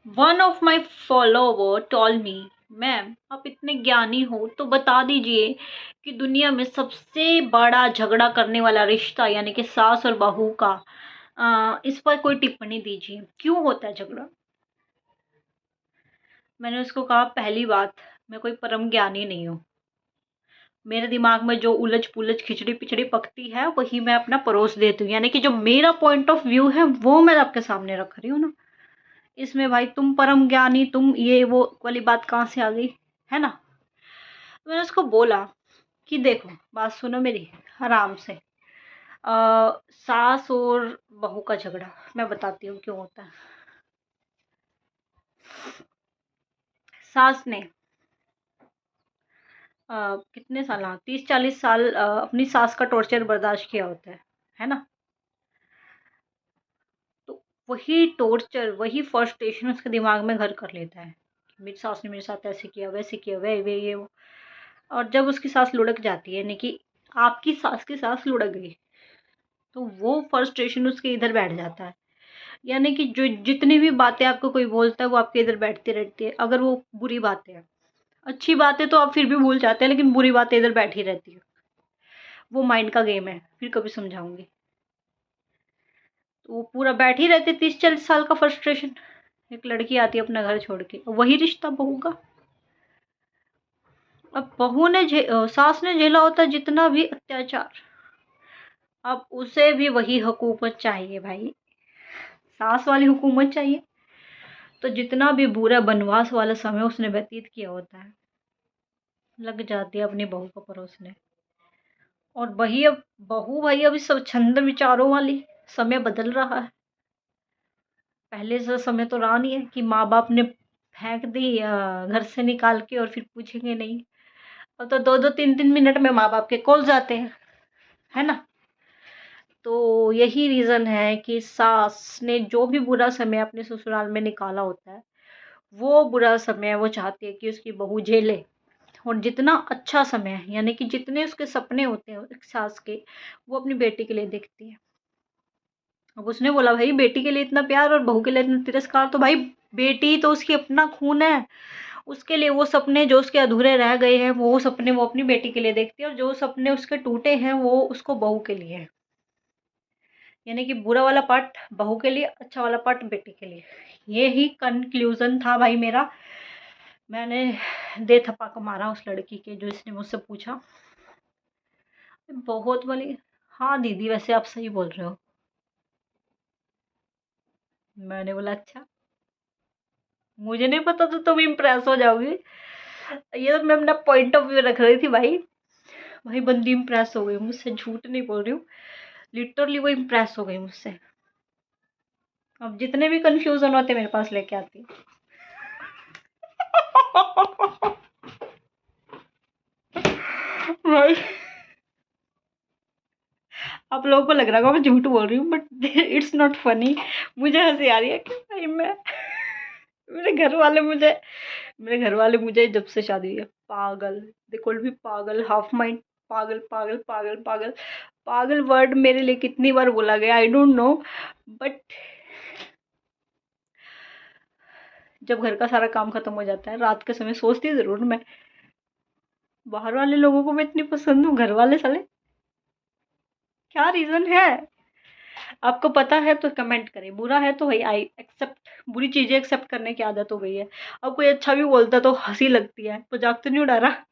One of my follower told me, ma'am आप इतने ज्ञानी हो तो बता दीजिए कि दुनिया में सबसे बड़ा झगड़ा करने वाला रिश्ता यानी कि सास और बहू का, इस पर कोई टिप्पणी दीजिए, क्यों होता है झगड़ा। मैंने उसको कहा, पहली बात, मैं कोई परम ज्ञानी नहीं हूँ। मेरे दिमाग में जो उलझ पुलझ खिचड़ी पिचड़ी पकती है वही मैं अपना परोस देती हूँ, यानी कि जो मेरा पॉइंट ऑफ व्यू है वो मैं आपके सामने रख रही हूँ ना। इसमें भाई तुम परम ज्ञानी, तुम ये वो वाली बात कहाँ से आ गई, है ना। तो मैंने उसको बोला कि देखो, बात सुनो मेरी आराम से। सास और बहू का झगड़ा मैं बताती हूँ क्यों होता है। सास ने कितने साल, हाँ 30-40 साल अपनी सास का टॉर्चर बर्दाश्त किया होता है ना। तो वही टॉर्चर, वही फ्रस्ट्रेशन उसके दिमाग में घर कर लेता है कि मेरी सास ने मेरे साथ ऐसे किया, वैसे किया, वे ये वो। और जब उसकी सास लुढ़क जाती है, यानी कि आपकी सास की सास लुढ़क गई, तो वो फ्रस्ट्रेशन उसके इधर बैठ जाता है। यानी कि जो जितनी भी बातें आपको कोई बोलता है वो आपके इधर बैठती रहती है। अगर वो बुरी बातें हैं, अच्छी बातें तो आप फिर भी भूल जाते हैं, लेकिन बुरी बातें इधर बैठी रहती है। वो माइंड का गेम है, फिर कभी समझाऊंगी। तो वो पूरा बैठी रहती है, 30-40 साल का फ्रस्ट्रेशन। एक लड़की आती है अपना घर छोड़ के, वही रिश्ता बहू का। अब बहू ने सास ने झेला होता है जितना भी अत्याचार, अब उसे भी वही हुकूमत चाहिए भाई, सास वाली हुकूमत चाहिए। तो जितना भी बुरा बनवास वाला समय उसने व्यतीत किया होता है, लग जाती है अपनी बहू को परोसने। और वही अब बहू भाई अभी सब छंद विचारों वाली, समय बदल रहा है। पहले से समय तो रहा नहीं है कि माँ बाप ने फेंक दी घर से निकाल के और फिर पूछेंगे नहीं। अब तो 2-2 3-3 मिनट में माँ बाप के कॉल जाते हैं, है ना। तो यही रीज़न है कि सास ने जो भी बुरा समय अपने ससुराल में निकाला होता है, वो बुरा समय वो चाहती है कि उसकी बहू झेले। और जितना अच्छा समय है, यानी कि जितने उसके सपने होते हैं एक सास के, वो अपनी बेटी के लिए देखती है। अब उसने बोला भाई बेटी के लिए इतना प्यार और बहू के लिए इतना तिरस्कार, तो भाई बेटी तो उसकी अपना खून है। उसके लिए वो सपने जो उसके अधूरे रह गए हैं, वो सपने वो अपनी बेटी के लिए देखती है, और जो सपने उसके टूटे हैं वो उसको बहू के लिए है। यानी कि बुरा वाला पार्ट बहू के लिए, अच्छा वाला पार्ट बेटी के लिए। ये ही कंक्लूजन था भाई मेरा। मैंने दे थप्पा मारा उस लड़की के जो इसने मुझसे पूछा। बहुत वाली, हाँ दीदी वैसे आप सही बोल रहे हो। मैंने बोला अच्छा, मुझे नहीं पता तो तुम इम्प्रेस हो जाओगी। ये तो मैं अपना पॉइंट ऑफ व्यू रख रही थी भाई। भाई बंदी इम्प्रेस हो गई मुझसे, झूठ नहीं बोल रही हूँ। लिटरली वो इम्प्रेस हो गई मुझसे। अब जितने भी कंफ्यूजन होते मेरे पास लेके आती। भाई आप लोगों को लग रहा होगा मैं झूठ बोल रही हूँ, बट इट्स नॉट फनी। मुझे हंसी आ रही है कि भाई मैं, मेरे घर वाले मुझे, मेरे घर वाले मुझे जब से शादी हुई है पागल, दे कॉल्ड मी पागल, हाफ माइंड, पागल पागल पागल पागल। पागल वर्ड मेरे लिए कितनी बार बोला गया आई डोंट नो, बट जब घर का सारा काम खत्म हो जाता है रात के समय सोचती जरूर मैं, बाहर वाले लोगों को मैं इतनी पसंद हूँ, घर वाले साले क्या रीजन है। आपको पता है तो कमेंट करें, बुरा है तो भाई आई एक्सेप्ट, बुरी चीजें एक्सेप्ट करने की आदत हो गई है। अब कोई अच्छा भी बोलता है तो हंसी लगती है, मजाक तो नहीं उड़ा रहा।